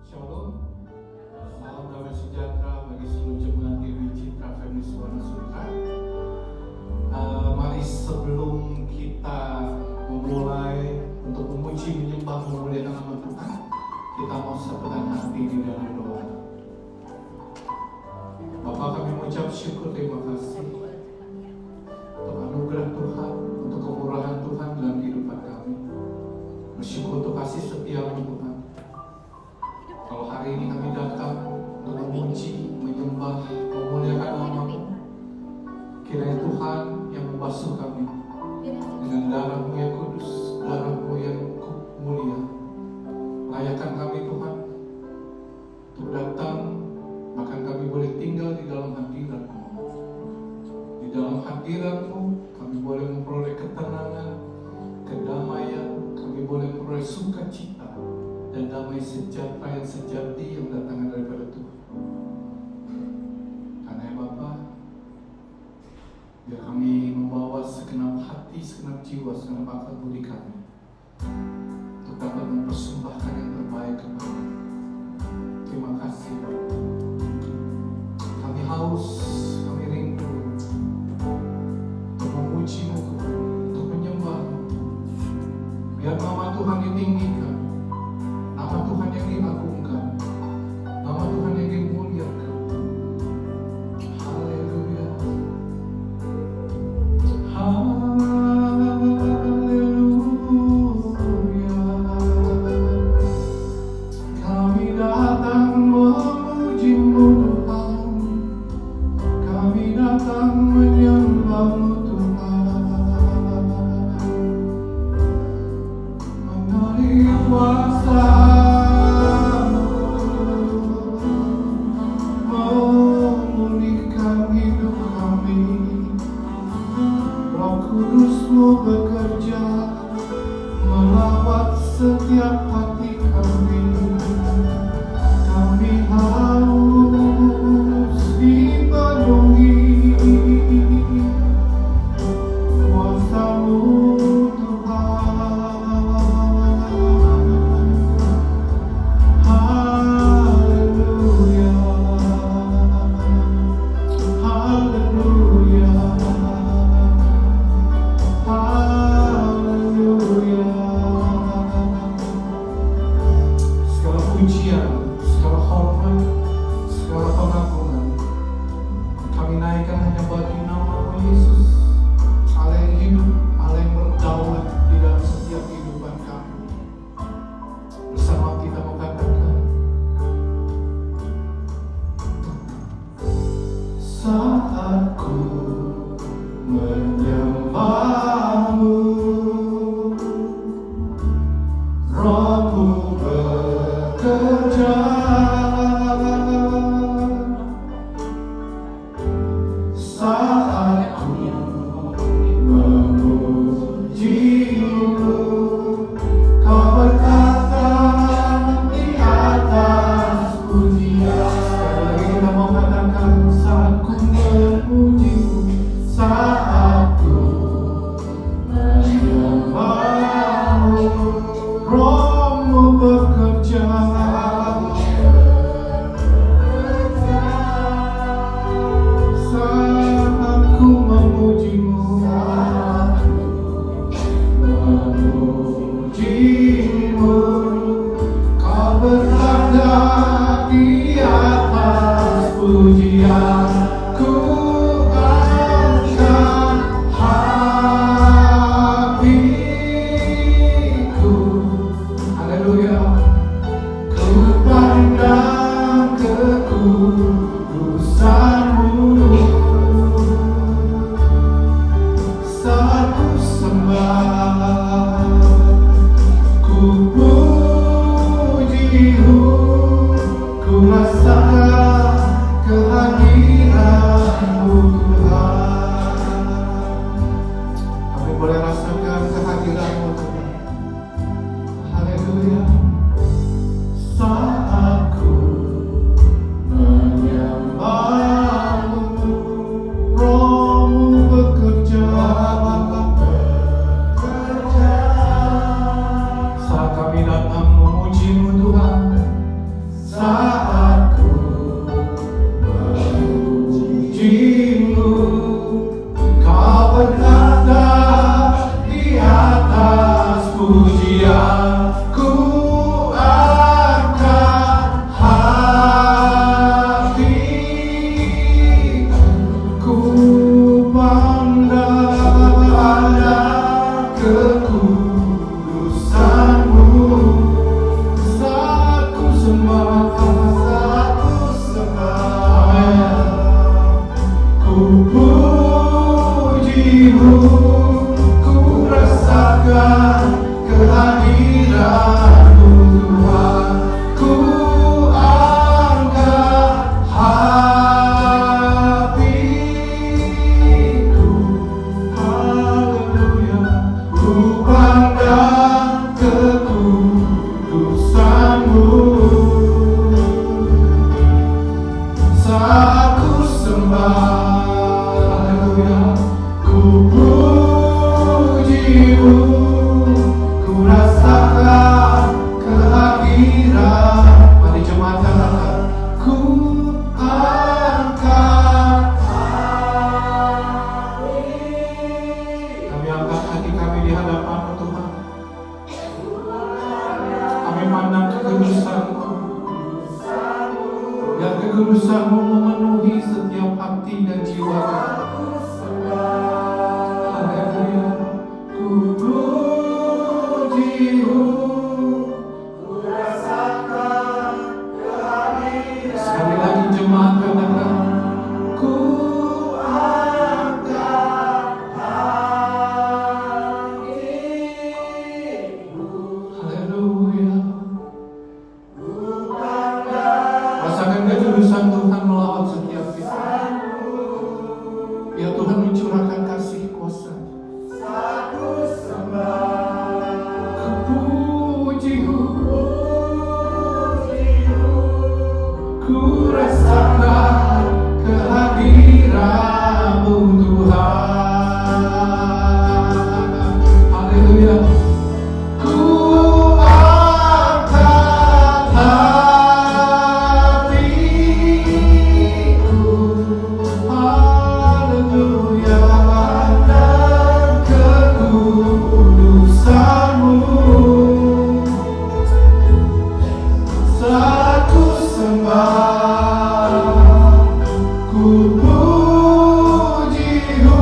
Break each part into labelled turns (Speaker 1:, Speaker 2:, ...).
Speaker 1: Shalom, salam damai sejahtera bagi seluruh jemaat GBI Citra Family Suwana Sultan. Mari sebelum kita memulai untuk memuji, menyembah, memuliakan nama Tuhan, kita mau satukan hati di dalam doa. Bapa, kami mengucap syukur, terima kasih untuk anugerah Tuhan, untuk kemurahan Tuhan dalam kehidupan kami. Bersyukur untuk kasih setia-Mu Tuhan. Kalau hari ini kami datang untuk memuji, menyembah, memuliakan nama-Mu, kiranya Tuhan yang membasuh kami dengan darah-Mu yang kudus, darah-Mu yang mulia. Layakan kami Tuhan untuk datang, bahkan kami boleh tinggal di dalam hadirat-Mu. Di dalam hadirat-Mu kami boleh memperoleh ketenangan, kedamaian, kami boleh memperoleh sukacita dan damai sejahtera yang sejati yang datang daripada Tuhan. Karena ya Bapa, biar kami membawa segenap hati, segenap jiwa, segenap akal budi kami untuk dapat mempersembahkan yang terbaik kepada. Terima kasih Bapa. Kami haus, kami rindu untuk memuji-Mu Tuhan, untuk menyembah-Mu. Biar nama Tuhan ditinggikan, nama Tuhan yang diagungkan, nama Tuhan yang dimuliakan. Haleluya, haleluya. Kami datang memuji-Mu Tuhan, kami datang menyembah-Mu Tuhan. Menari kuasa memulihkan hidup kami. Roh Kudus-Mu bekerja melawat setiap hati kami. Kami harus dipenuhi kuasa-Mu Tuhan. Haleluya, haleluya, haleluya. Segala pujian, segala hormat, segala pengagungan kami naikkan hanya bagi nama-Mu Yesus, Allah yang hidup, Allah yang berdaulat di dalam setiap kehidupan kami. Bersama kita mengatakan, saat ku menyembah-Mu, Roh-Mu bekerja. Saat ku memuji-Mu, Kau berkata di atas pujian. Sekali lagi kita mau katakan, saat ku memuji-Mu, saat ku menyembah-Mu, Roh-Mu bekerja. Saat ku memuji-Mu, memuji-Mu, Kau berada di atas pujian. Ku angkat hatiku, haleluya. Ku pandang kekudusan-Mu. Saat ku sembah, ku puji-Mu, ku rasakan kehadiran-Mu Tuhan. Kami boleh rasakan kehadiran-Mu Tuhan. Haleluya, kemuliaan-Mu. Saat ku sembah, haleluya, ku puji-Mu, ku rasakan kehadiran. Mari jemaat katakan, ku angkat hati. Kami angkat hati kami di hadapan-Mu Tuhan. Kami pandang kekudusan-Mu. Biar kekudusan-Mu memenuhi setiap hati dan jiwa kami. Haleluya, ku puji-Mu, ku rasakan kehadiran. Sekali lagi jemaat katakan, ku angkat hati-Mu. Haleluya. Rasakan kekudusan Tuhan melawat setiap kita. Ya Tuhan mencurahkan kasih kuasa. Ku puji-Mu, ku rasakan kehadiran-Mu Tuhan. Haleluya. Ku angkat hatiku, haleluya, dan kekudusan-Mu. Saat ku sembah, ku puji-Mu,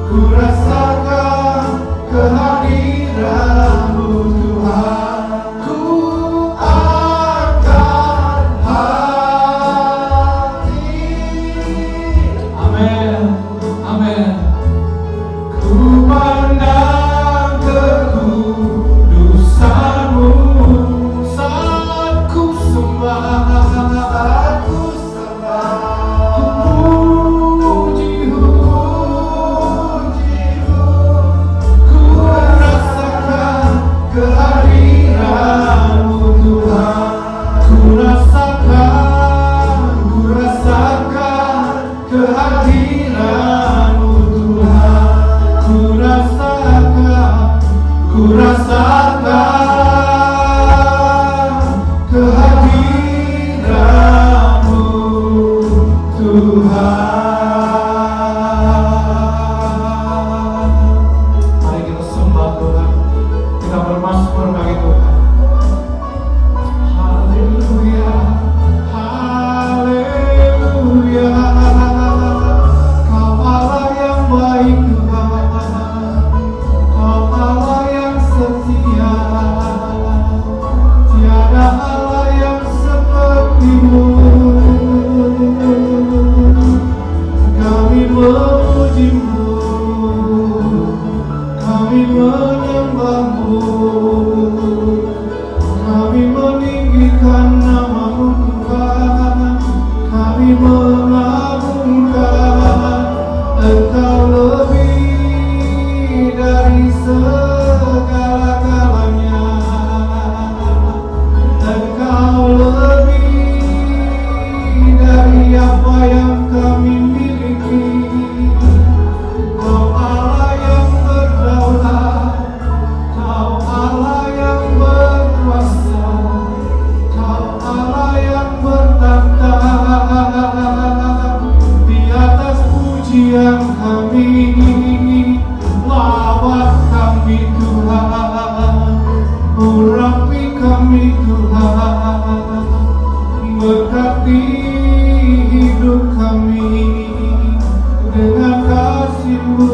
Speaker 1: ku rasakan kehadiran-Mu Tuhan. Ku angkat hati. Amin, amin. Ku pandang kekudusan-Mu. Saat ku sembah, ku puji-Mu, ku rasakan kehadiran-Mu Tuhan. Ku rasakan kehadiran-Mu Tuhan. Ku rasakan kehadiran-Mu Tuhan. Mari kita sembah Tuhan. Kita bermazmur bagi Tuhan. Haleluya, haleluya. Kau Allah yang baik Tuhan. Kau Allah yang setia. Tiada Allah yang seperti-Mu. Kami memuji-Mu, kami menyembah-Mu, kami meninggikan nama-Mu Tuhan, kami mengagungkan Engkau lebih dari segala-galanya. Engkau lebih dari apa yang kami miliki. Kau Allah yang berdaulat, Kau Allah yang berkuasa, Kau Allah yang bertahta. Di atas pujian kami, lawat kami Tuhan, urapi kami Tuhan, berkati hidup kami dengan kasih-Mu.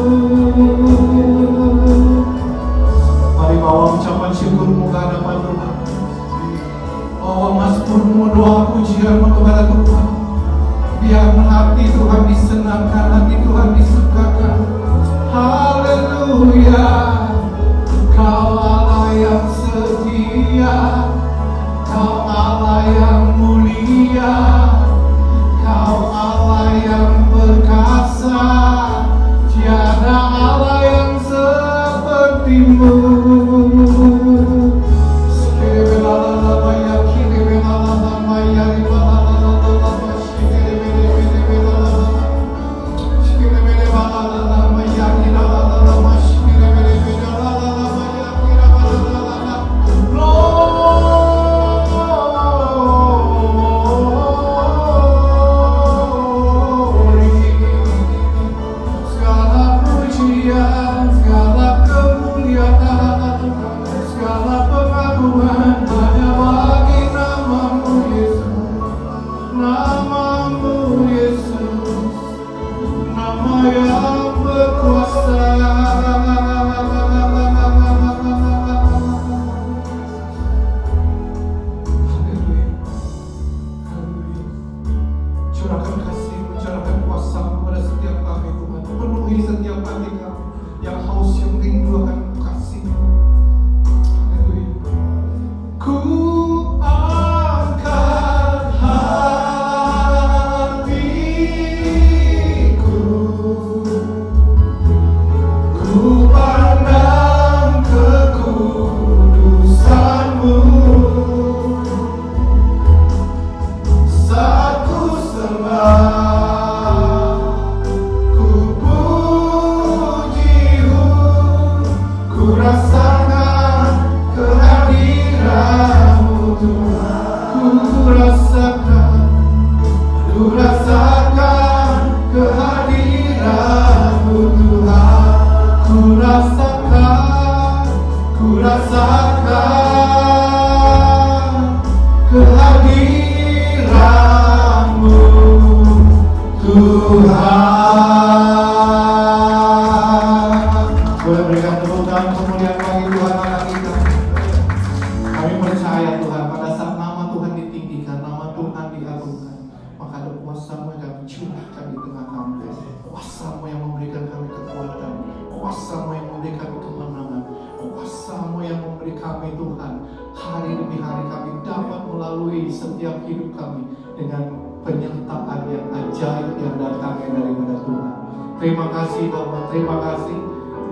Speaker 1: Mari bawa ucapan syukur-Mu ke hadapan Tuhan. Bawa mazmur-Mu, doa pujian-Mu kepada Tuhan. Biar hati Tuhan disenangkan, hati Tuhan disukakan. Haleluya. Kau Allah yang setia, Kau Allah yang mulia, Kau Allah yang perkasa. Tiada Allah yang seperti-Mu. melalui setiap hidup kami dengan penyertaan yang ajaib yang datangnya daripada Tuhan. Terima kasih Bapak, terima kasih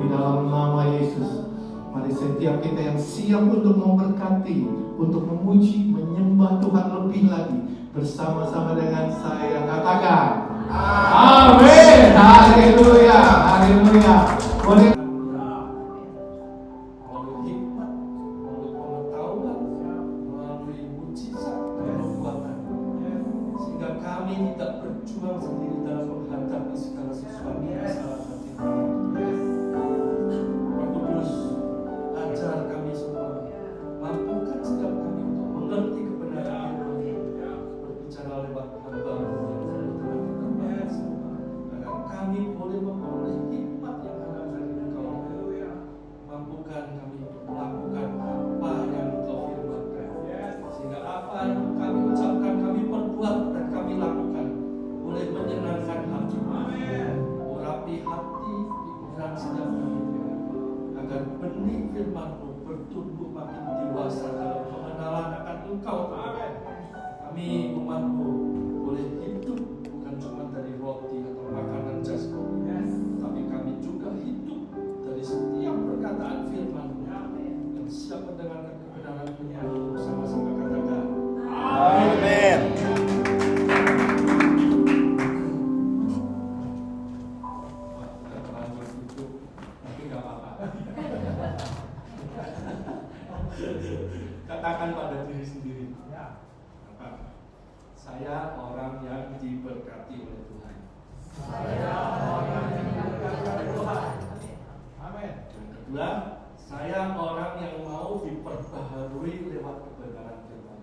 Speaker 1: di dalam nama Yesus. Mari setiap kita yang siap untuk memberkati, untuk memuji, menyembah Tuhan lebih lagi, bersama-sama dengan saya katakan amin. Haleluya, haleluya. Boleh
Speaker 2: melalui hikmat, melalui pengetahuan, melalui mujizat dan perbuatan, sehingga kami tidak berjuang sendiri dalam menghadapi segala sesuatu masalah hati kami. Roh Kudus, ajar kami semua, mampukan setiap kami untuk mengerti kebenaran firman-Mu, berbicara lewat hamba-Mu yang terbatas, agar kami boleh memperoleh hikmat yang ada dari Engkau. Mampukan kami untuk melakukan apa yang Engkau firmankan, sehingga apa yang kami ucapkan, kami perbuat dan kami lakukan boleh menyenangkan hati-Mu, urapi hati, pikiran setiap kami, agar benih firman-Mu bertumbuh makin dewasa dalam pengenalan akan Engkau. Kami umat-Mu boleh hidup bukan cuma dari roti atau makanan jasmani, tapi kami juga hidup dari setiap perkataan firman-Mu yang siap mendengarkan kebenaran firman-Mu. Sama-sama katakan
Speaker 3: Amin.
Speaker 2: wah, udah terlanjur hidup, tapi gak apa-apa. Katakan pada diri sendiri, apa? Saya orang yang diberkati oleh Tuhan. Yang kedua, saya orang yang mau diperbaharui lewat kebenaran firman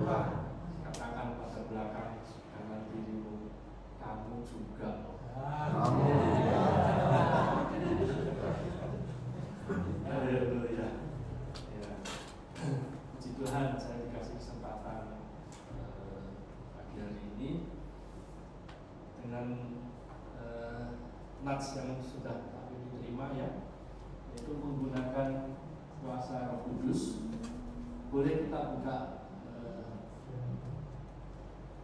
Speaker 2: Tuhan. Katakan pada belakang kanan dirimu, kamu juga. Haleluya. Ya. Puji Tuhan, saya dikasih kesempatan pagi hari ini dengan nats yang sudah kami diterima, ya, yaitu menggunakan kuasa Roh Kudus. Boleh kita buka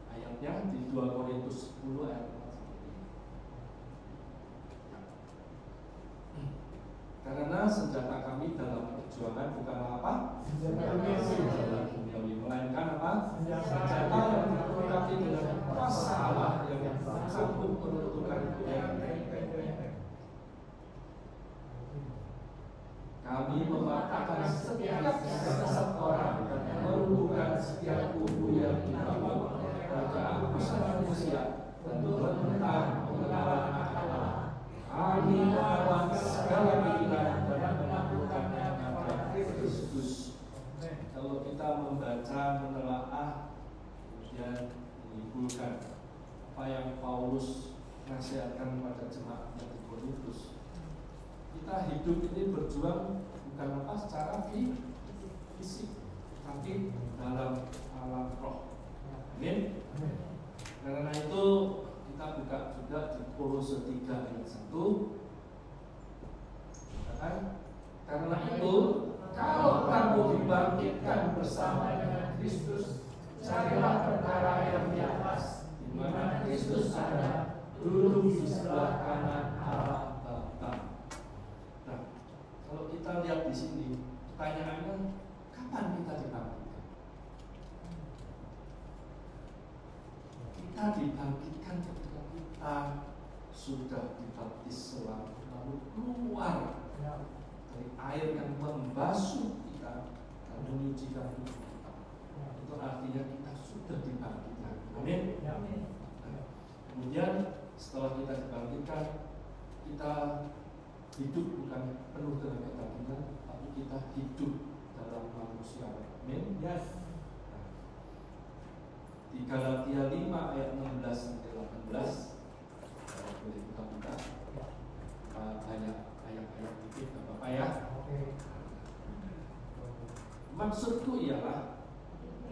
Speaker 2: ayatnya di 2 Korintus 10 ayat 4 seperti ini. Karena senjata kami dalam perjuangan bukanlah apa? Senjata duniawi, melainkan apa? Senjata yang dilengkapi dengan kuasa Allah yang sanggup menentukan benteng-benteng. Kami mematahkan setiap sesat orang dan meruntuhkan setiap kubu yang dibangun kerajaan pusat manusia dan membentang pengenalan akan Allah. Kami melawan segala pikiran dan menaklukkannya kepada Kristus. Kalau kita membaca, menelaah, kemudian menyimpulkan apa yang Paulus nasihatkan pada jemaat di Korintus, kita hidup ini berjuang bukan apa secara fisik, tapi dalam alam roh. Amin. Karena itu kita buka juga di Kolose 3 ayat 1. Katakan, karena itu kalau kamu dibangkitkan bersama dengan Kristus, carilah perkara yang di atas, di mana Kristus ada, duduk di sebelah kanan Allah Bapa. Nah, kalau kita lihat di sini, pertanyaannya, kapan kita dibangkitkan? Kita dibangkitkan ketika kita sudah dibaptis selang, lalu keluar dari air yang membasuh kita dan menyucikan tubuh kita. Itu artinya kita sudah dibangkitkan. Amin. Kemudian setelah kita dibangkitkan, kita hidup bukan penuh dengan kedagingan, tapi kita hidup dalam manusia. Amin. Di Galatia 5 ayat 16 sampai 18, boleh kita buka. Banyak ayat-ayat dikit, nggak apa-apa ya. Maksudku ialah,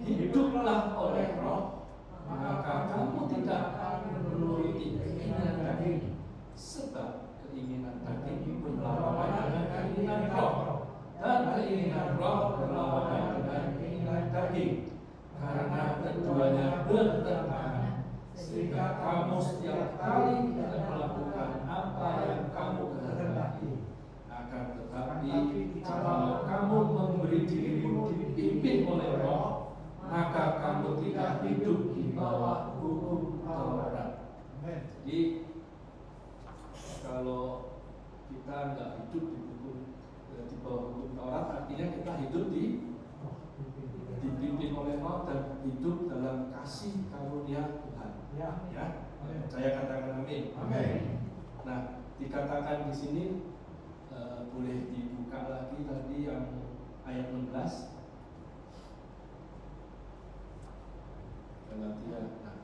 Speaker 2: hiduplah oleh Roh, maka kamu tidak akan menuruti keinginan daging, sebab keinginan daging berlawanan dengan keinginan Roh, dan roh berlawanan dengan keinginan daging, karena keduanya bertentangan, sehingga kamu setiap kali tidak melakukan apa yang kamu kehendaki. Akan tetapi, kalau kamu memberi dirimu dipimpin oleh roh, maka kamu tidak hidup di bawah hukum Taurat. Jadi kalau kita nggak hidup di bawah hukum Taurat, artinya kita hidup dipimpin oleh roh dan hidup dalam kasih karunia Tuhan. Ya, saya katakan amin. Nah, dikatakan di sini boleh dibuka lagi tadi yang ayat 16. Galatia. Nah,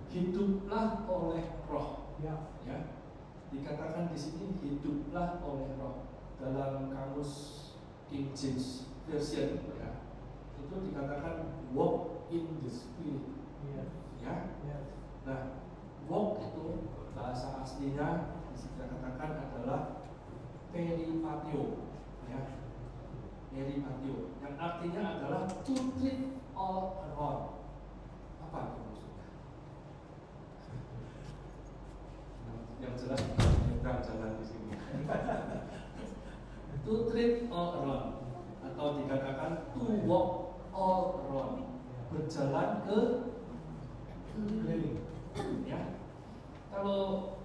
Speaker 2: hiduplah oleh roh. Ya. Dikatakan di sini hiduplah oleh roh. Dalam kamus King James Version ya, itu dikatakan walk in the spirit. Ya. Nah, walk itu bahasa aslinya bisa katakan adalah peripatio, ya, peripatio, yang artinya adalah to treat all around. Apa itu maksudnya? Yang jelas nyebrang jalan di sini. To treat all around, atau dikatakan to walk all around, berjalan ke keliling. Ya, kalau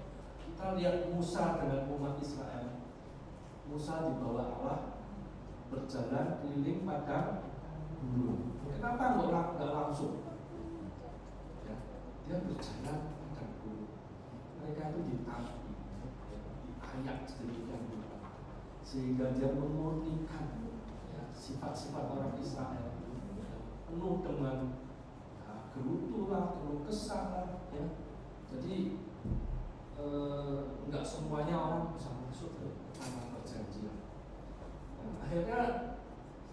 Speaker 2: kita lihat Musa dengan umat Israel, Musa dibawa Allah berjalan keliling padang gurun. Kenapa nggak langsung? Ya, dia berjalan padang gurun. Mereka itu ditaati, diayak sedemikian rupa, sehingga dia memurnikan ya, sifat-sifat orang Israel penuh dengan gerutu lah, keluh kesah lah, ya. Jadi nggak semuanya orang bisa masuk ke tanah perjanjian. Nah, akhirnya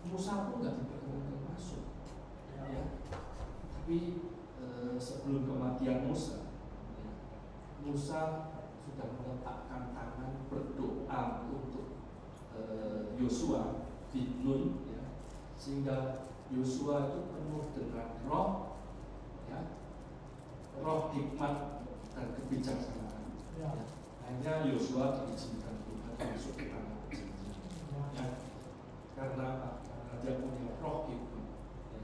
Speaker 2: Musa pun nggak diperkenankan masuk, ya. Tapi sebelum kematian Musa, ya, Musa sudah meletakkan tangan berdoa untuk Yosua bin Nun, ya, sehingga Yosua itu penuh dengan roh, ya, roh hikmat dan kebijaksanaan. Ya. Hanya Yosua diizinkan Tuhan masuk ke tanah perjanjian. Ya. Karena dia punya roh hikmat. Ya.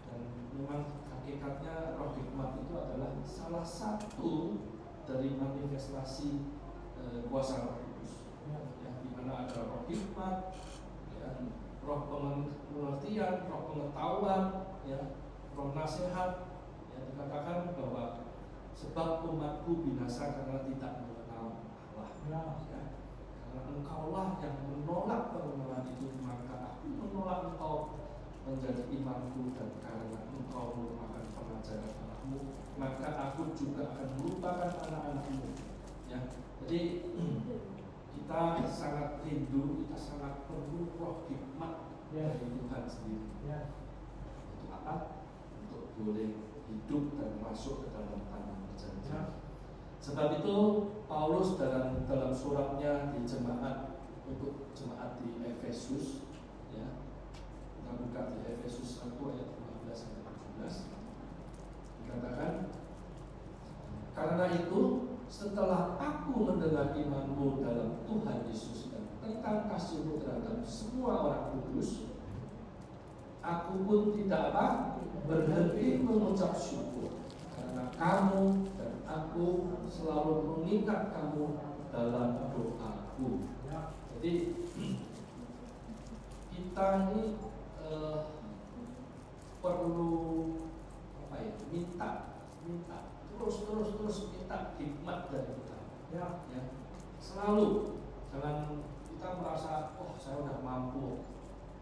Speaker 2: Dan memang hakikatnya roh hikmat itu adalah salah satu dari manifestasi kuasa Roh Kudus. Ya, di mana ada roh hikmat, ya, roh pengertian, roh pengetahuan, ya, roh nasihat. Ya, dikatakan bahwa sebab umatku binasa karena tidak mengenal Allah. Ya. Karena engkaulah yang menolak pengenalan itu, maka aku menolak engkau menjadi imamku, dan karena engkau merupakan pengajaran Allahmu, maka aku juga akan melupakan anak-anakmu. Ya. Jadi kita sangat rindu, kita sangat perlu roh hikmat dari Tuhan sendiri. Untuk apa? Untuk boleh hidup dan masuk ke dalam tanah perjanjian. Sebab itu Paulus dalam suratnya di jemaat, untuk jemaat di Efesus, ya, kita buka di Efesus 1 ayat 15 sampai 17, dikatakan, karena itu setelah aku mendengar imanmu dalam Tuhan Yesus dan tentang kasihmu terhadap semua orang kudus, aku pun tidak berhenti mengucap syukur, karena kamu dan aku selalu mengingat kamu dalam doaku. Jadi kita ini perlu apa ya? Minta terus minta hikmat dari Tuhan. Ya. Selalu, jangan kita merasa, oh saya udah mampu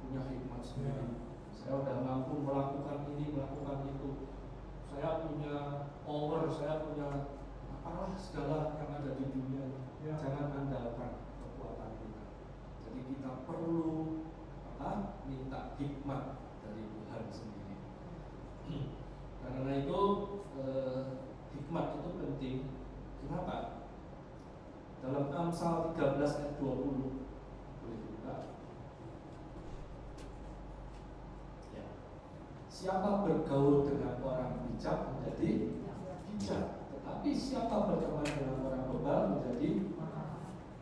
Speaker 2: punya hikmat sendiri. Saya udah mampu melakukan ini, melakukan itu. Saya punya power, saya punya apalah segala yang ada di dunia. Jangan andalkan kekuatan kita. Jadi kita perlu minta hikmat dari Tuhan sendiri. Karena itu hikmat itu penting. Kenapa? Dalam Amsal 13 ayat 20, boleh buka. siapa bergaul dengan orang bijak menjadi bijak, tetapi siapa berteman dengan orang bebal menjadi.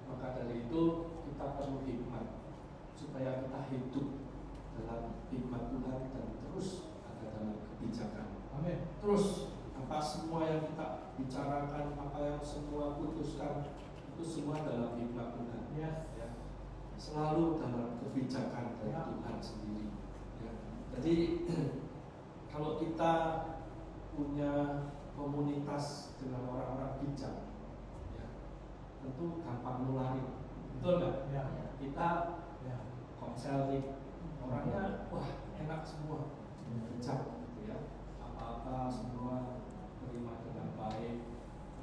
Speaker 2: Maka dari itu kita perlu hikmat supaya kita hidup dalam hikmat Tuhan dan terus ada dalam kebijakan.
Speaker 4: Amin.
Speaker 2: Terus apa semua yang kita bicarakan, apa yang semua putuskan, itu semua dalam hikmat Tuhan.
Speaker 4: Yes.
Speaker 2: Ya. Selalu dalam kebijakan dari Tuhan sendiri. Ya. Jadi kalau kita punya komunitas dengan orang-orang bijak, ya, tentu gampang nulari. Betul nggak?
Speaker 4: Ya.
Speaker 2: Kita
Speaker 4: Ya.
Speaker 2: konseling, orangnya wah enak semua, bijak gitu ya. Apa-apa semua terima dengan baik,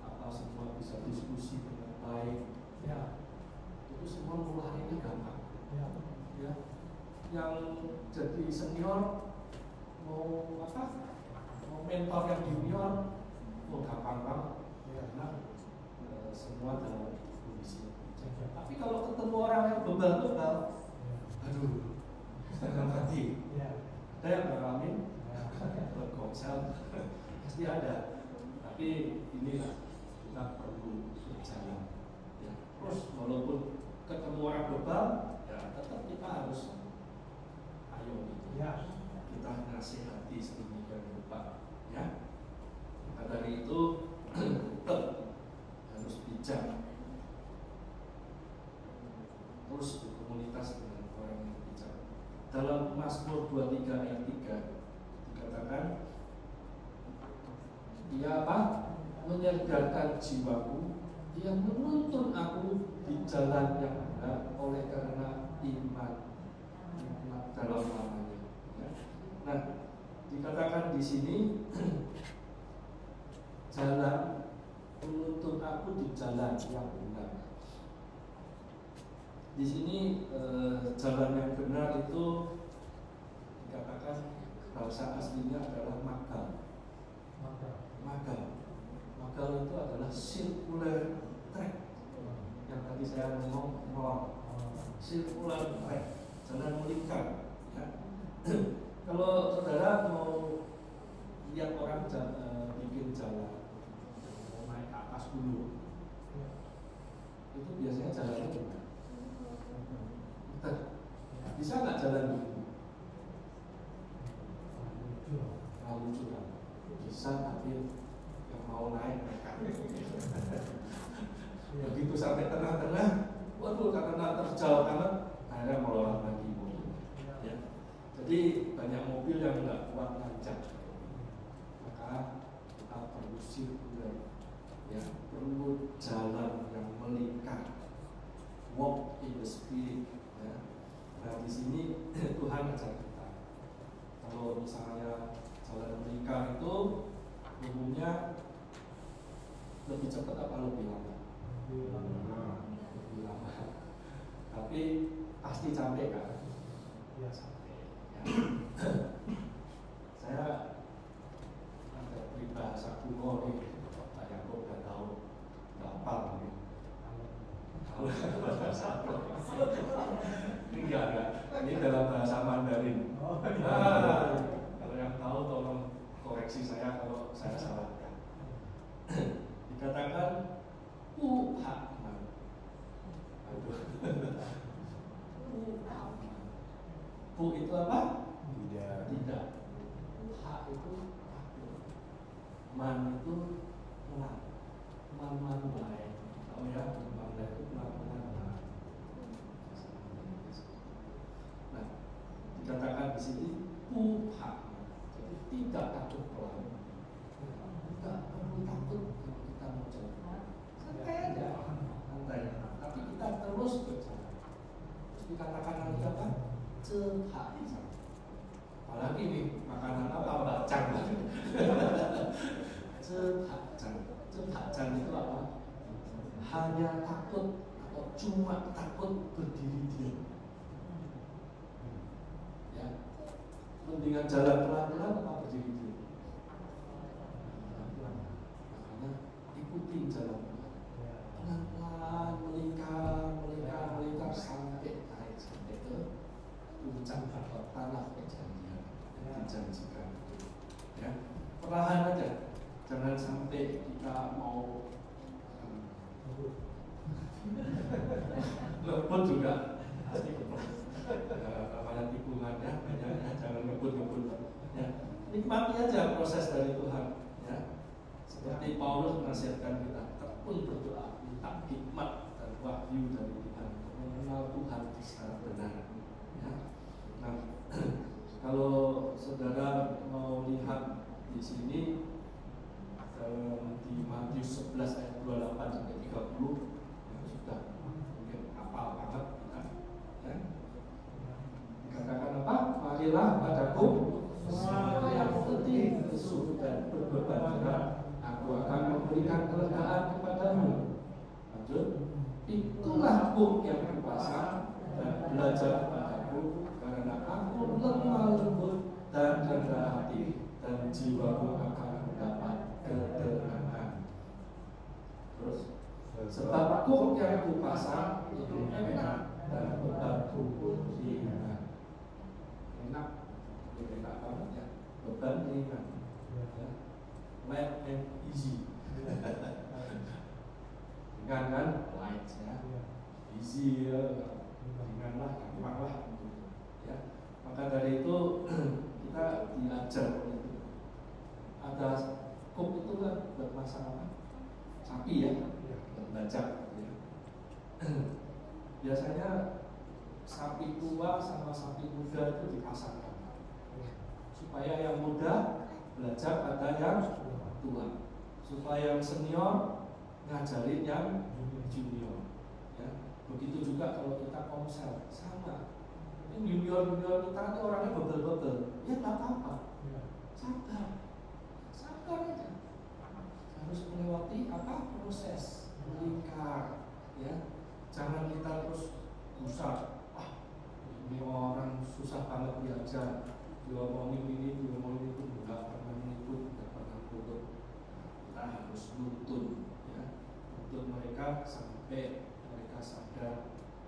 Speaker 2: apa semua bisa diskusi dengan baik.
Speaker 4: Ya.
Speaker 2: Itu semua nularinya gampang.
Speaker 4: Ya.
Speaker 2: Ya. Yang jadi senior mau apa? Mau mentor yang junior, gampang banget.
Speaker 4: Ya.
Speaker 2: Karena semua dalam kondisi bijak. Tapi kalau ketemu orang yang bebal-bebal, aduh, setengah mati.
Speaker 4: Ya.
Speaker 2: Ada yang ngalamin
Speaker 4: Ya.
Speaker 2: berkonsel, pasti ada. Tapi inilah kita perlu berjalan. Ya. Terus walaupun ketemu orang bebal, ya tetap kita harus ayomi.
Speaker 4: Ya.
Speaker 2: Kita nasihati sedemikian rupa. Ya. Maka dari itu tetap harus bijak. Terus berkomunitas dengan orang yang bijak. Dalam Mazmur 23 ayat 3 dikatakan, Dia apa? Menyegarkan jiwaku, Dia menuntun aku di jalan yang benar oleh karena iman dalam namanya. Ya. Nah, dikatakan di sini jalan, menuntun aku di jalan yang benar. Di sini jalan yang benar itu dikatakan bahasa aslinya adalah magal. Magal itu adalah circular track. Yang tadi saya ngomong circular track, jalan melingkar. Ya. Kalau saudara mau lihat orang bikin jalan, mau naik ke atas gunung, itu biasanya jalannya gimana? Bisa nggak jalan begini? Terlalu curam. Bisa, tapi yang mau naik mereka. Begitu sampai tengah-tengah, waduh karena terjal banget, akhirnya melorot lagi mobil. Ya. Jadi banyak mobil yang nggak kuat nanjak. Maka kita perlu sirkular, ya, perlu jalan yang melingkar, walk in the spirit. Ya. Nah di sini Tuhan ajar kita. Kalau misalnya jalan melingkar itu umumnya lebih cepat apa lebih lama? Lebih lama. Tapi pasti capek kan?
Speaker 4: Ya, sampai.
Speaker 2: Ya. Saya ada peribahasa kuno nih, Pak Yakob udah tahu, nggak hafal nih. Ini enggak. Ini dalam bahasa Mandarin. Kalau yang tahu tolong koreksi saya kalau saya salahkan. Dikatakan Hakman. Bu itu apa? Tidak. Hak itu takut. Man itu pelan. Man baik. Tahu ya, man itu pelan-pelan. Nah, dikatakan di sini Hakman. Jadi tidak takut pelan. Tidak perlu takut kalau kita mau jalan. Santai aja, santai. Tapi kita terus berjalan. Terus dikatakan lagi apa? Cepat. Apalagi nih makanan apa bacang. Cepat itu apa? Hanya takut atau cuma takut berdiri diam. Ya, mendingan jalan pelan-pelan apa berdiri diam? Makanya ikuti jalan pelan-pelan, melingkar sampai naik sampai ke puncak atau tanah perjanjian. dijanjikan. Ya, perlahan aja, jangan sampai kita mau ngebut juga pasti ramalan tikungan ya, banyak ya, jangan ngebut ya. Nikmati aja proses dari Tuhan ya. Seperti Paulus menasihatkan kita, tekun berdoa, minta hikmat dan wahyu dari Tuhan, mengenal Tuhan secara benar ya. Nah, kalau saudara mau lihat di sini di Matius 11 ayat 28 sampai 30 ya, sudah mungkin hafal banget kita ya. Dikatakan apa? Marilah padaku semua yang letih, lesu dan berbeban berat, aku akan memberikan kelegaan kepadamu. Lanjut, itulah buk yang kupasang dan belajar padaku, karena aku lemah lembut dan rendah hati, dan jiwamu akan mendapat ketenangan. Terus, sebab buk yang kupasang itu enak dan bebanku ringan. Enak banget ya, beban ringan ya. Light and easy. Ringan kan, light ya, easy ya, ringan lah, gampang lah ya. Maka dari itu kita diajar itu. Ada kop itu kan buat masalah sapi ya, belajar ya. Biasanya sapi tua sama sapi muda itu dipasangkan supaya yang muda belajar pada yang tua, supaya yang senior ngajarin yang junior ya. Begitu juga kalau kita komsel sama, ini junior kita itu orangnya bebel-bebel ya, nggak apa-apa, sabar aja, harus melewati apa, proses melingkar ya. Jangan kita terus usah, ini orang susah banget diajar, diomongin ini, diomongin itu, nggak pernah ngikut, nggak pernah nurut. Kita harus nuntun ya, untuk mereka sampai mereka sadar,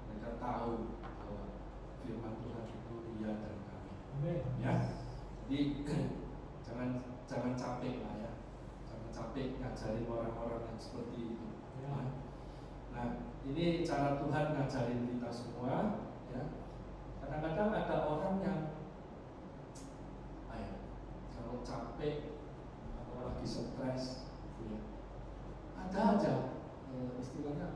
Speaker 2: mereka tahu bahwa firman Tuhan itu dia dan kami ya. Jadi jangan capek lah ya, jangan capek ngajarin orang-orang yang seperti itu ya. Nah, ini cara Tuhan ngajarin kita semua ya. Kadang-kadang ada orang yang kalau capek atau lagi stres ya, ada aja istilahnya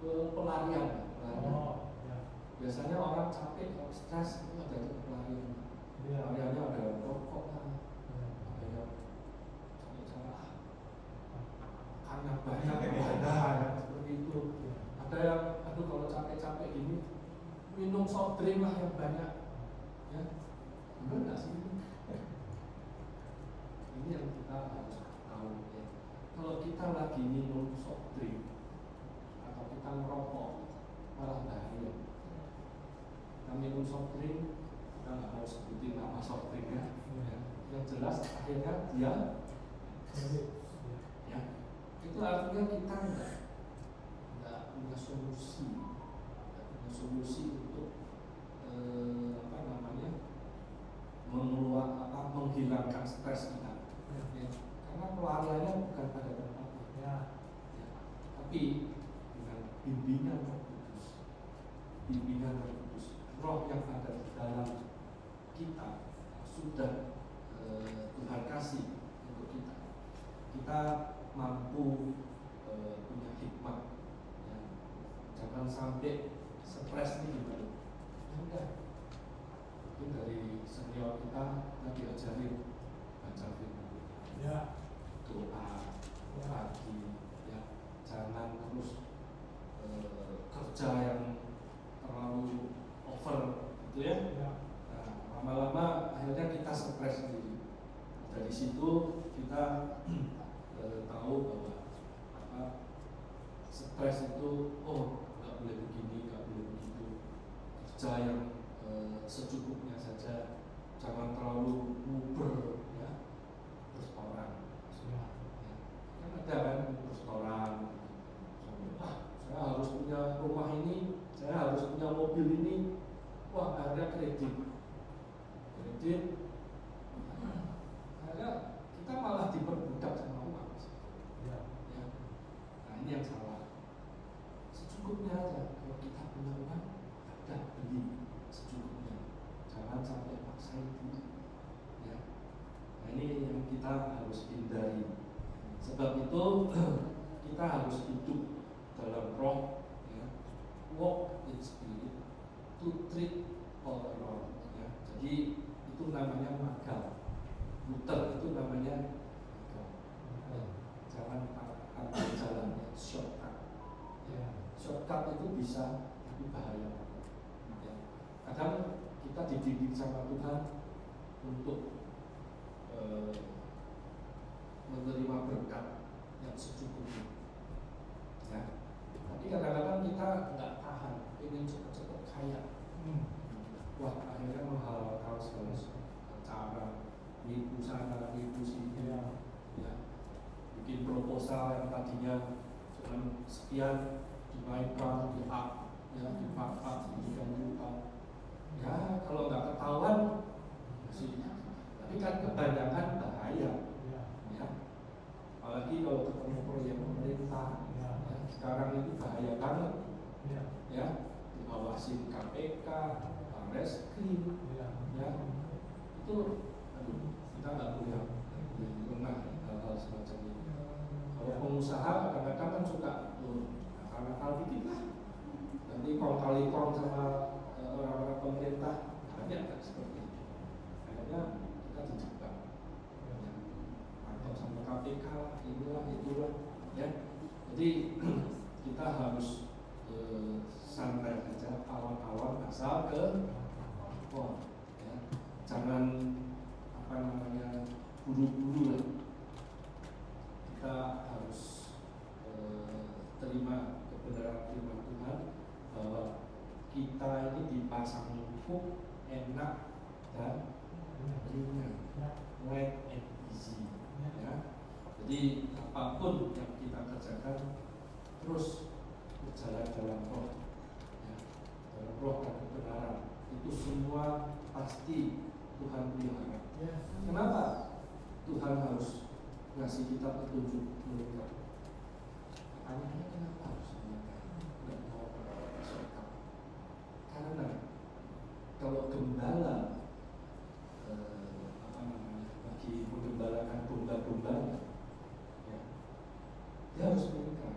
Speaker 2: pelarian. Biasanya orang capek kalau stres itu ada pelarian. Pelariannya ada rokok lah, ada yang cara karena banyak ada seperti itu. Ada yang aduh kalau capek-capek gini minum soft drink lah yang banyak ya. Benar nggak sih? Ini yang kita harus tahu ya. Kalau kita lagi minum soft drink atau kita merokok malah bahaya. Kita minum soft drink, kita nggak mau sebutin nama soft drinknya ya. Yang jelas akhirnya dia ya, itu artinya kita nggak punya solusi untuk menghilangkan stres kita ya. Karena pelariannya bukan pada tempat ya. Tapi dengan bimbingan Roh Kudus, Roh yang ada di dalam kita sudah Tuhan kasih untuk kita mampu punya hikmat ya. Jangan sampai stres ini gimana enggak, itu dari senior kita diajarin baca firman ya, doa pagi ya, jangan terus kerja yang terlalu over gitu ya. Nah, lama-lama akhirnya kita stres sendiri. Dari situ kita tahu bahwa stres itu nggak boleh begini, nggak boleh begitu. Kerja yang secukupnya saja, jangan terlalu nguber ya, restoran ya. Kan ada kan restoran, saya harus misalnya kredit, akhirnya kita malah diperbudak sama uang. Ya. Nah ini yang salah. Secukupnya aja. Kalau kita punya uang, ada beli secukupnya. Jangan sampai paksa itu. Ya. Nah ini yang kita harus hindari. Sebab itu kita harus hidup dalam roh, ya. Walk in spirit, to treat all around. Ya. Jadi itu namanya magal. Muter itu namanya magal. Ya. Jangan ambil jalannya shortcut. Ya. Shortcut itu bisa tapi bahaya. Ya. Kadang kita dididik sama Tuhan untuk menerima berkat yang secukupnya. Ya. Tapi kadang-kadang kita nggak tahan, ingin cepat-cepat kaya. Wah, akhirnya menghalalkan segala cara, nipu sana, nipu sini, ya. Bikin proposal yang tadinya cuma sekian dinaikkan, di-up, ya, dipaksa sedemikian rupa. Ya, kalau nggak ketahuan, masih. Tapi kan kebanyakan bahaya. Ya. Apalagi kalau ketemu proyek pemerintah, ya. Sekarang itu bahaya banget. Ya, diawasin KPK, Barreskrim, ya. Itu, kita nggak boleh lengah hal-hal semacam ini. Kalau pengusaha kadang-kadang kan suka nakal-nakal dikit lah. Nanti kong-kali-kong sama orang-orang pemerintah, banyak kan seperti itu. Akhirnya kita dijebak. Atau sama KPK, inilah, itulah, ya. Jadi kita harus santai aja, awal-awal asal ke ya. Jangan buru-buru lah. Kita harus terima kebenaran firman Tuhan bahwa kita ini dipasang hukum enak dan ringan, light and easy. Ya. Jadi apapun yang kita kerjakan terus berjalan dalam roh, ya, dalam roh dan kebenaran. Itu semua pasti Tuhan pelihara. Kenapa Tuhan harus ngasih kita petunjuk mereka? Pertanyaannya kenapa harus mereka nggak mau shortcut? Karena kalau gembala lagi menggembalakan domba-dombanya, ya, dia harus menikah,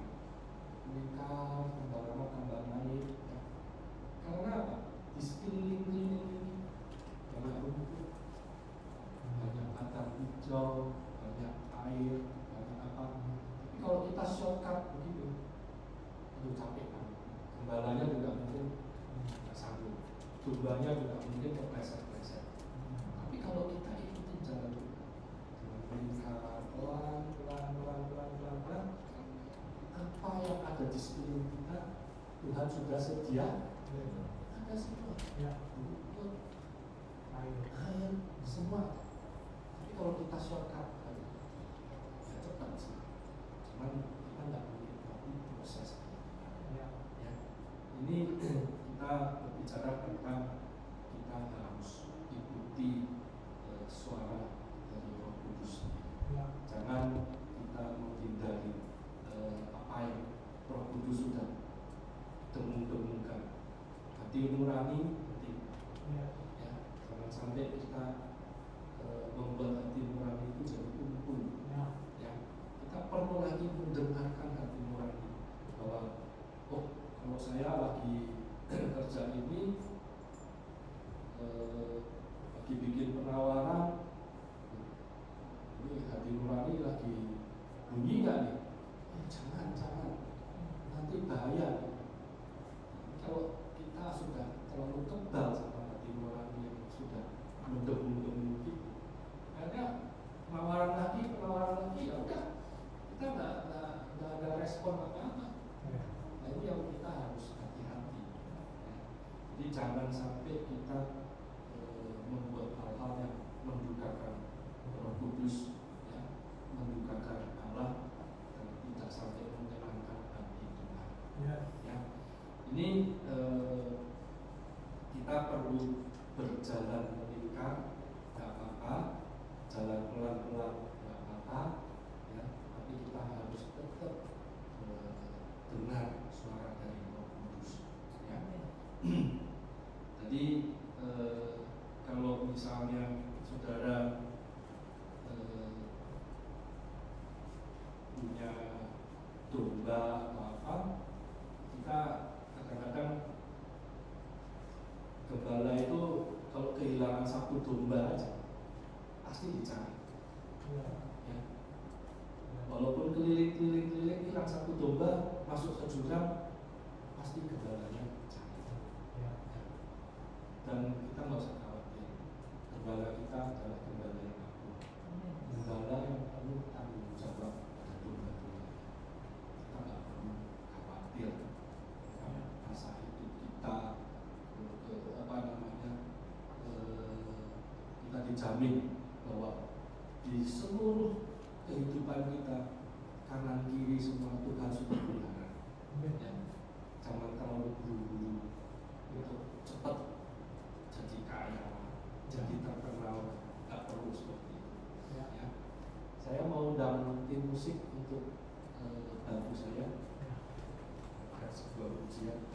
Speaker 2: tambah lama tambah naik. Ya. Karena apa? Di sekeliling ini banyak rumput, banyak batang hijau, banyak air, banyak apa. Tapi kalau kita shortcut begitu, itu capek kan. Gembalanya juga mungkin nggak sanggup, dombanya juga mungkin kepleset-pleset. Tapi kalau kita ikutin jalan Tuhan, melingkar pelan, apa yang ada di sekeliling kita Tuhan sudah sedia. Ada semua, rumput, air, semua. Tapi kalau kita shortcut, ya cepat sih. Cuman kita nggak menikmati proses. Ya. Ini kita berbicara tentang kita harus ikuti suara dari Roh Kudus. Jangan kita menghindari apa yang Roh Kudus sudah dengung-dengungkan. Hati nurani penting. Ya, jangan sampai kita membuat hati nurani itu jadi kumpul. Ya, kita perlu lagi mendengarkan hati nurani bahwa kalau saya lagi kerja ini lagi bikin penawaran, ini hati nurani lagi bunyi nggak nih? Jangan, nanti bahaya. Kalau kita sudah terlalu kebal sama hati nurani yang sudah mendegung-degung itu, akhirnya penawaran lagi, ya udah, kita nggak ada respon apa-apa. Nah ini yang kita harus hati-hati. Jadi jangan sampai kita membuat hal-hal yang mendukakan Roh Kudus, ya, mendukakan Allah, dan tidak sampai menyenangkan hati Tuhan. Ya. Ini kita perlu domba atau apa, kita kadang-kadang gembala itu kalau kehilangan satu domba aja pasti dicari. Ya. Walaupun keliling hilang satu domba masuk ke jurang, pasti gembalanya cari. Ya. Dan kita nggak usah khawatir, gembala kita adalah gembala yang aku, gembala yang penuh tanggung jawab pada domba-domba. Kita nggak perlu khawatir masa hidup kita, kita dijamin bahwa di seluruh kehidupan kita kanan kiri semua Tuhan sudah pelihara. Ya. Jangan terlalu buru-buru untuk cepat jadi kaya, jadi terkenal, nggak perlu seperti itu. Ya. Saya mau undang tim musik untuk bantu saya ada sebuah ujian.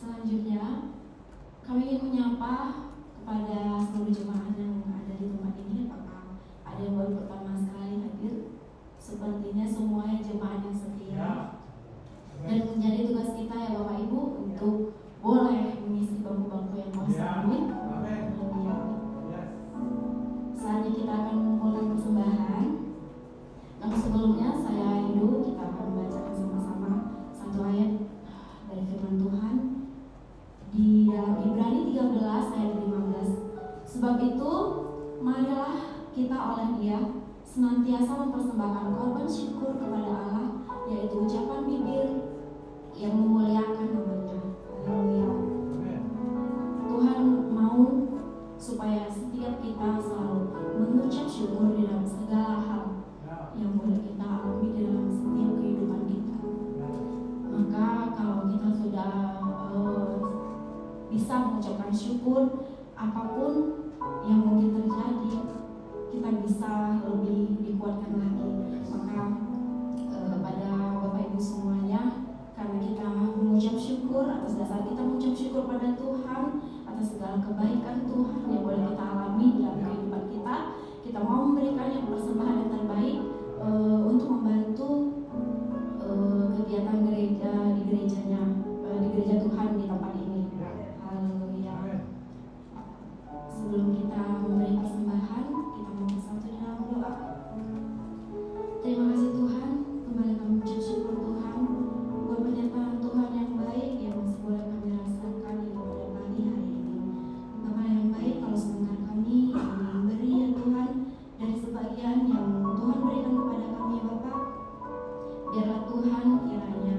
Speaker 4: Selanjutnya, kami ingin menyapa kepada seluruh jemaat yang ada di tempat ini. Apakah ada yang baru pertama sekali hadir? Sepertinya semuanya jemaat yang setia. Dan menjadi tugas kita ya Bapak Ibu untuk boleh mengisi bangku-bangku yang kosong. Amin. Haleluya. Saatnya kita akan mengumpulkan persembahan. Namun sebelumnya saya Indu, kita akan membacakan sama-sama satu ayat dari firman Tuhan di dalam Ibrani 13 ayat 15. Sebab itu, marilah kita oleh Dia senantiasa mempersembahkan korban syukur kepada Allah, yaitu ucapan bibir yang memuliakan nama-Nya. Haleluya. Tuhan mau supaya setiap kita selalu mengucap syukur di dalam segala hal yang boleh kita alami di dalam setiap kehidupan kita. Maka kalau kita sudah bisa mengucapkan syukur, apapun yang mungkin terjadi, kita bisa lebih dikuatkan lagi. Maka pada Bapak Ibu semuanya, karena kita mengucap syukur, atas dasar kita mengucap syukur pada Tuhan atas segala kebaikan Tuhan yang boleh kita alami dalam kehidupan kita, kita mau memberikan yang persembahan yang terbaik untuk membantu kegiatan gereja di gerejanya, di gereja Tuhan di tempat ini. Haleluya. Sebelum kita memberi persembahan, kita mau bersatu dalam doa. Terima kasih Tuhan, kembali kami mengucap syukur Tuhan buat pernyataan Tuhan yang baik yang masih boleh kami rasakan di pada pagi hari ini. Bapa yang baik, kalau sebentar kami memberi ya Tuhan dari sebagian yang Tuhan berikan kepada kami ya Bapa, biarlah Tuhan kiranya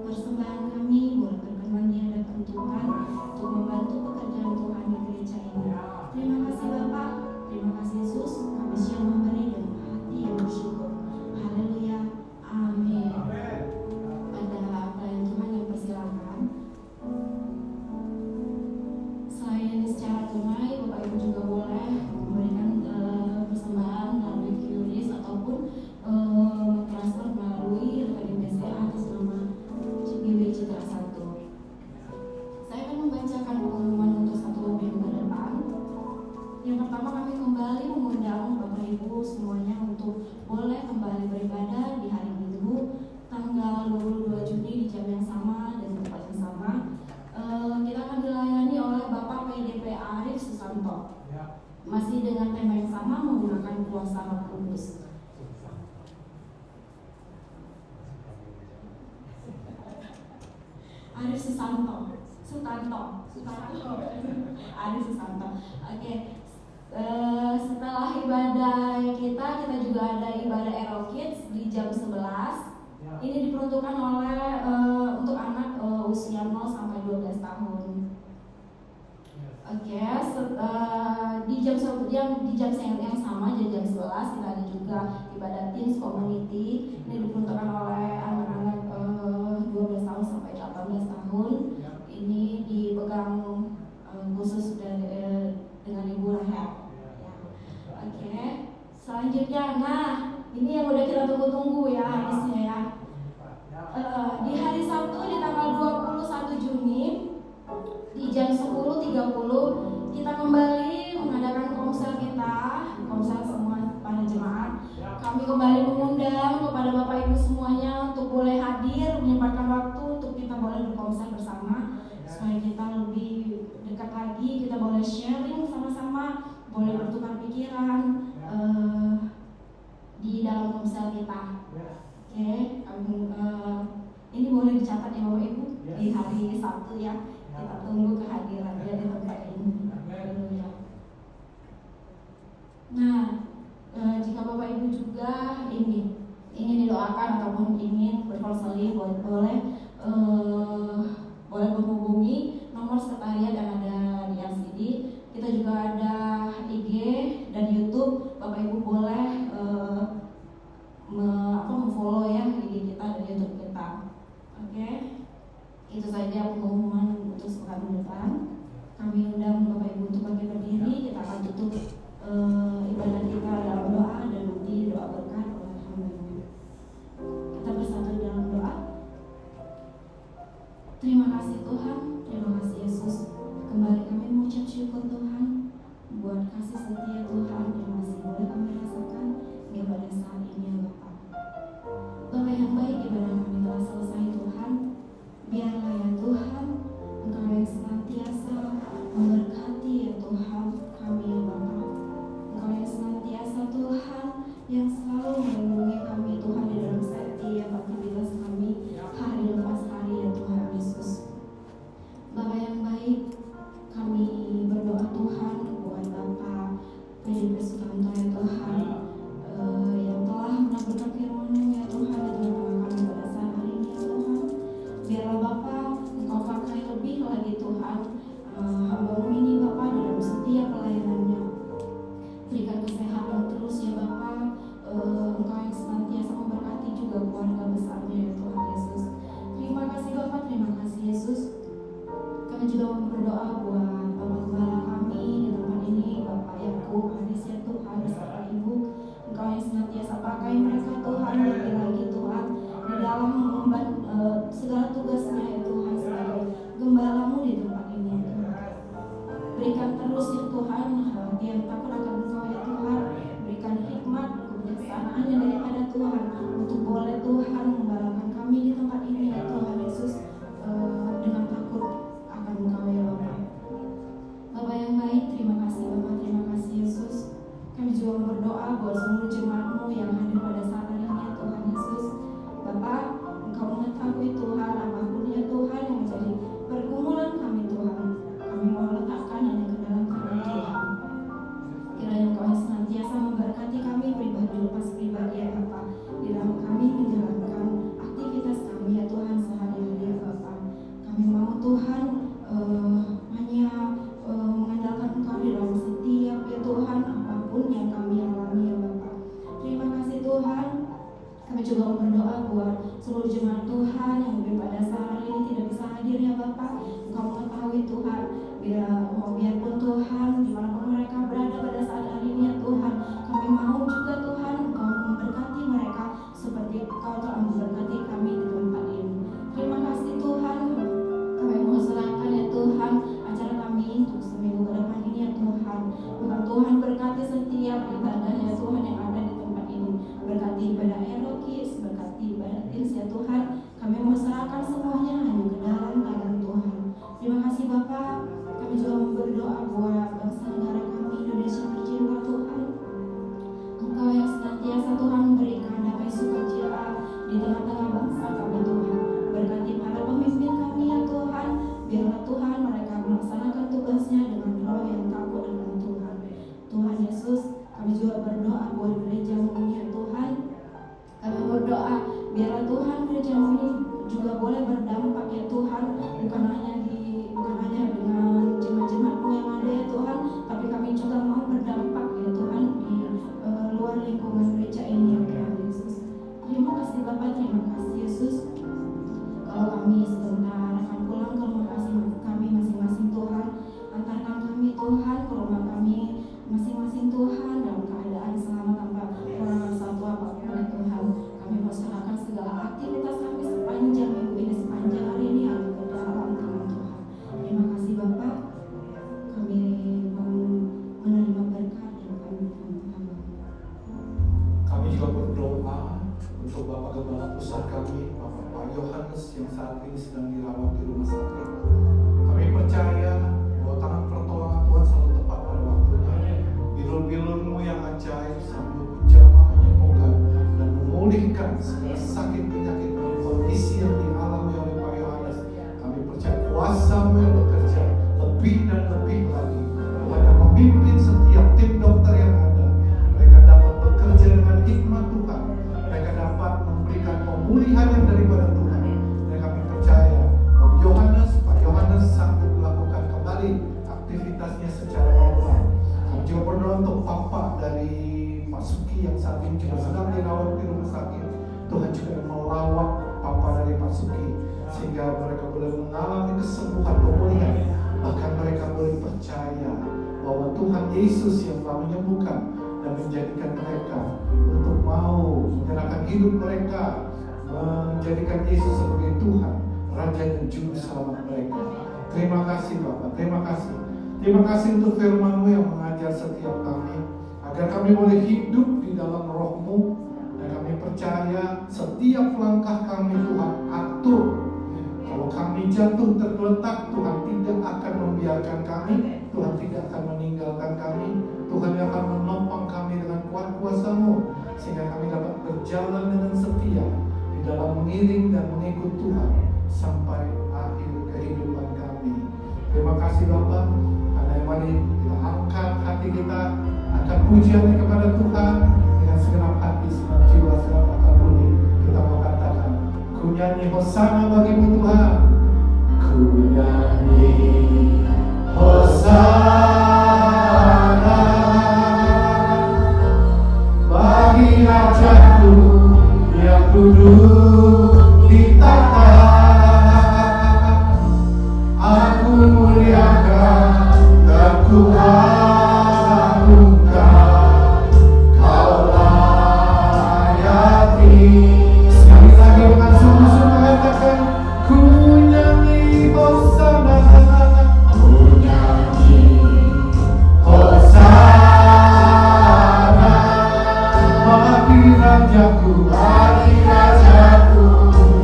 Speaker 4: persembahan kami boleh berkenan di hadapan Tuhan untuk membantu pekerjaan Tuhan di gereja ini. Terima kasih Bapa, terima kasih Yesus, kami siap memberi dengan hati yang bersyukur. Haleluya, amin. Pada pelayan Tuhan yang persilakan. Selain secara tunai, Bapak Ibu juga boleh memberikan persembahan melalui QRIS ataupun transfer melalui rekening BCA atas nama GBW Citra 1. Saya akan membacakan pengumuman untuk satu minggu ke depan. Yang pertama, kami kembali mengundang Bapak Ibu semuanya untuk boleh kembali beribadah di hari Minggu tanggal 22 Juni di jam yang sama dan tempat yang sama. Kita akan dilayani oleh Bapak PDP Arif Susanto. Masih dengan tema yang sama, menggunakan kuasa Roh Kudus. Arif Susanto. Arif Susanto. Oke. Setelah ibadah kita juga ada ibadah Aero Kids di jam 11. Ini diperuntukkan oleh untuk anak usia 0 sampai 12 tahun. Oke, di jam yang sama, di jam 11 kita ada juga ibadah Teens Community. Ini diperuntukkan oleh anak-anak 12 tahun sampai 18 tahun. Ini dipegang khusus dengan Ibu Rahel. Oke, selanjutnya, nah ini yang udah kita tunggu-tunggu ya harusnya ya. Di hari Sabtu di tanggal 21 Juni di jam 10.30 kita kembali mengadakan komsel semua para jemaat. Kami kembali mengundang kepada Bapak Ibu semuanya untuk boleh hadir, menyempatkan waktu untuk kita boleh berkomsel bersama supaya kita lebih dekat lagi, kita boleh sharing sama-sama, boleh bertukar pikiran di dalam komsel kita. Oke, ini boleh dicatat ya Bapak Ibu di hari Sabtu ya. Kita tunggu kehadiran dia di tempat ini. Nah, jika Bapak Ibu juga ingin didoakan ataupun ingin berkonseling, boleh menghubungi nomor sekretariat yang ada di LCD. Kita juga ada IG dan YouTube. Bapak Ibu boleh follow ya IG kita dan YouTube kita. Oke, itu saja pengumuman untuk sepekan depan. Kami undang Bapak Ibu untuk bangkit berdiri. Kita akan tutup ibadah kita dalam doa dan nanti doa berkat oleh hamba-Nya. Kita bersatu dalam doa. Terima kasih Tuhan, terima kasih Yesus. Kembali kami mengucap syukur Tuhan buat mau berdoa buat Bapak Gembala kami di tempat ini, Bapak Yakub, Haris ya Tuhan, beserta Ibu. Engkau yang senantiasa pakai mereka Tuhan, lebih lagi Tuhan di dalam mengemban segala tugasnya ya Tuhan sebagai gembalamu di tempat ini ya Tuhan. Berikan terus ya Tuhan hati yang takut akan Engkau ya Tuhan. Berikan hikmat, kebijaksanaan yang daripada Tuhan untuk boleh Tuhan menggembalakan kami di tempat ini ya Tuhan Yesus, dengan takut akan Engkau ya Bapak. Bapak yang baik, terima kasih Bapak, terima kasih Yesus. Kami juga berdoa buat seluruh jemaat-Mu yang hadir pada saat hari ini ya Tuhan Yesus. Bapak, Engkau mengetahui Tuhan apapun ya Tuhan yang menjadi pergumulan kami Tuhan. Kami mau letakkan hanya ke dalam tangan Tuhan. Kiranya Engkau yang senantiasa memberkati kami pribadi lepas pribadi ya Bapak, di dalam kami menjalankan aktivitas kami ya Tuhan sehari-hari ya Bapak. Kami mau Tuhan hanya mengandalkan Engkau di dalam setiap ya Tuhan apapun yang kami alami ya Bapak. Terima kasih Tuhan. Kami juga berdoa buat seluruh jemaat Tuhan yang pada saat hari ini tidak bisa hadir ya Bapak. Engkau mengetahui Tuhan, biarpun Tuhan dimanapun mereka berada pada saat hari ini ya Tuhan, kami mau juga Tuhan Engkau memberkati mereka seperti Engkau telah memberkati kami di tempat ini. Terima kasih Tuhan. Kami mau serahkan ya Tuhan acara kami untuk seminggu ke depan ini ya Tuhan. Bukan Tuhan berkati setiap ibadah ya Tuhan yang ada di tempat ini. Berkati ibadah Erokis, berkati ibadah Tins ya Tuhan. Kami mau serahkan semuanya hanya ke dalam tangan Tuhan. Terima kasih Bapak. Kami juga mau berdoa buat bangsa negara kami Indonesia tercinta Tuhan. Engkau yang senantiasa Tuhan memberikan damai sukacita di tengah-tengah bangsa kami Tuhan. Berkati para pemimpin kami ya Tuhan. Biarlah Tuhan mereka melaksanakan tugasnya dengan roh yang takut akan Tuhan. Tuhan Yesus, kami juga berdoa buat gereja-Mu ini ya Tuhan. Kami berdoa biarlah Tuhan gereja-Mu ini juga boleh berdampak ya Tuhan, bukan hanya dengan jemaat-jemaat-Mu yang ada ya Tuhan, tapi kami juga mau berdampak ya Tuhan di luar lingkungan gereja ini ya Tuhan Yesus. Terima kasih Bapak, terima kasih Yesus. Kalau kami sebentar akan pulang ke rumah kami masing-masing Tuhan, antarkan kami Tuhan ke rumah kami masing-masing Tuhan dalam keadaan selamat tanpa kekurangan satu apapun ya Tuhan. Kami mau serahkan segala aktivitas kami sepanjang minggu ini, sepanjang hari ini yang ke dalam tangan Tuhan. Terima kasih Bapak. Kami mau menerima berkat yang kami Tuhan.
Speaker 1: Kami juga berdoa untuk Bapak Gembala Pusat kami, Bapak Pak Yohanes yang saat ini sedang dirawat di rumah sakit. Kami percaya bahwa tangan pertolongan Tuhan selalu tepat pada waktunya. Bilur-bilur-Mu yang ajaib sambut jamah menyembuhkan dan memulihkan segala sakit penyakit dan kondisi yang dialami oleh Pak Yohanes. Kami percaya kuasa-Mu yang bekerja lebih dan lebih lagi. Tuhan yang memimpin setiap tim dokter yang ada. Mereka dapat bekerja dengan hikmat Tuhan. Mereka dapat memberikan pemulihan yang daripada Tuhan. Dan kami percaya bahwa Pak Yohanes sanggup melakukan kembali aktivitasnya secara normal. Kami juga berdoa untuk Papa dari Pak Suki yang saat ini juga sedang dirawat di rumah sakit. Tuhan juga melawat Papa dari Pak Suki sehingga mereka boleh mengalami kesembuhan, pemulihan. Bahkan mereka boleh percaya bahwa Tuhan Yesus yang telah menyembuhkan dan menjadikan mereka untuk mau menyerahkan hidup mereka, menjadikan Yesus sebagai Tuhan, Raja dan Juru Selamat mereka. Terima kasih Bapak, terima kasih. Terima kasih untuk firman-Mu yang mengajar setiap kami, agar kami boleh hidup di dalam roh-Mu, dan kami percaya setiap langkah kami Tuhan atur. Kalau kami jatuh tergeletak, Tuhan tidak akan membiarkan kami, Tuhan tidak akan meninggalkan kami. Tuhan yang akan menopang kami dengan kuat kuasa-Mu, sehingga kami dapat berjalan dengan setia di dalam mengiring dan mengikut Tuhan sampai akhir kehidupan kami. Terima kasih Bapak, karena mari kita angkat hati kita, angkat pujiannya kepada Tuhan dengan segenap hati, segenap jiwa, segenap akal budi. Kita mau katakan, ku nyanyi Hosana bagi-Mu Tuhan. Ku nyanyi Hosana bagi Rajaku yang duduk di tahta. Aku mulia Tuhan bukan Kau layani. Sekali lagi dengan sungguh-sungguh katakan, ku nyanyi Hosana, ku nyanyi Hosana, bagi Rajaku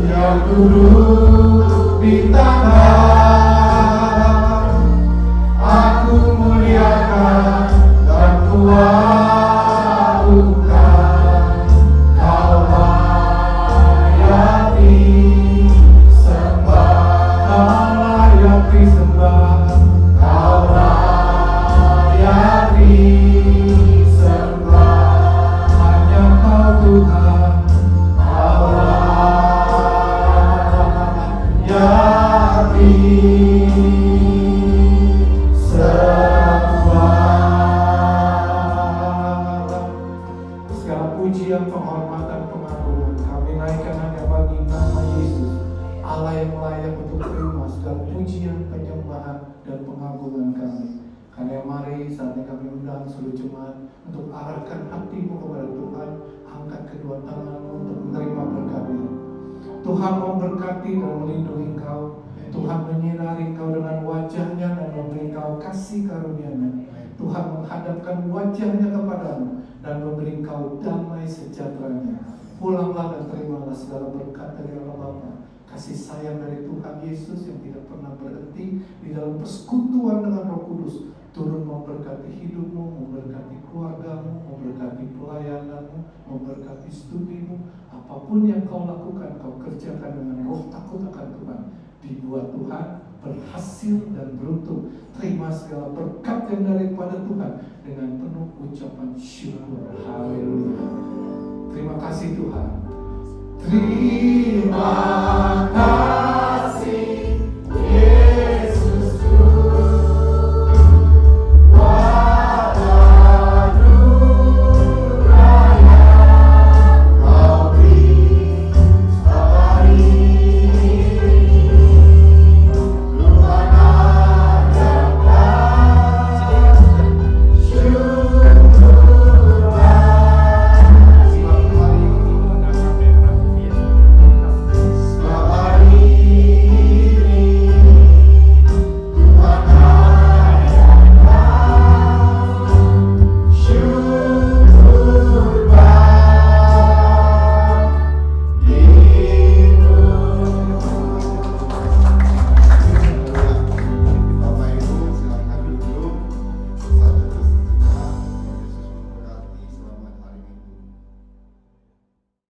Speaker 1: yang duduk di tanah. Aku muliakan dan kuagungkan, Kau layani sembah, Kau layani sembah, hanya Kau Tuhan, Kau layani segala pujian, penghormatan, pengagungan kami naikkan hanya bagi nama Yesus, Allah yang layak untuk terima segala pujian, penyembahan, dan pengagungan kami. Karena mari saatnya kami undang seluruh jemaat untuk arahkan hatimu kepada Tuhan, angkat kedua tanganmu untuk menerima berkat-Nya. Tuhan memberkati dan melindungi engkau. Tuhan menyinari engkau dengan wajah-Nya dan memberi engkau kasih karunia-Nya. Tuhan menghadapkan wajah-Nya kepadamu dan memberi engkau damai sejahtera-Nya. Pulanglah dan terimalah segala berkat dari Allah Bapa, kasih sayang dari Tuhan Yesus yang tidak pernah berhenti di dalam persekutuan dengan Roh Kudus, turun memberkati hidupmu, memberkati keluargamu, memberkati pelayananmu, memberkati studimu. Apapun yang kau lakukan, kau kerjakan dengan roh takut akan Tuhan. Dibuat Tuhan berhasil dan beruntung. Terima segala berkat yang daripada Tuhan dengan penuh ucapan syukur. Haleluya. Terima kasih Tuhan. Terima kasih.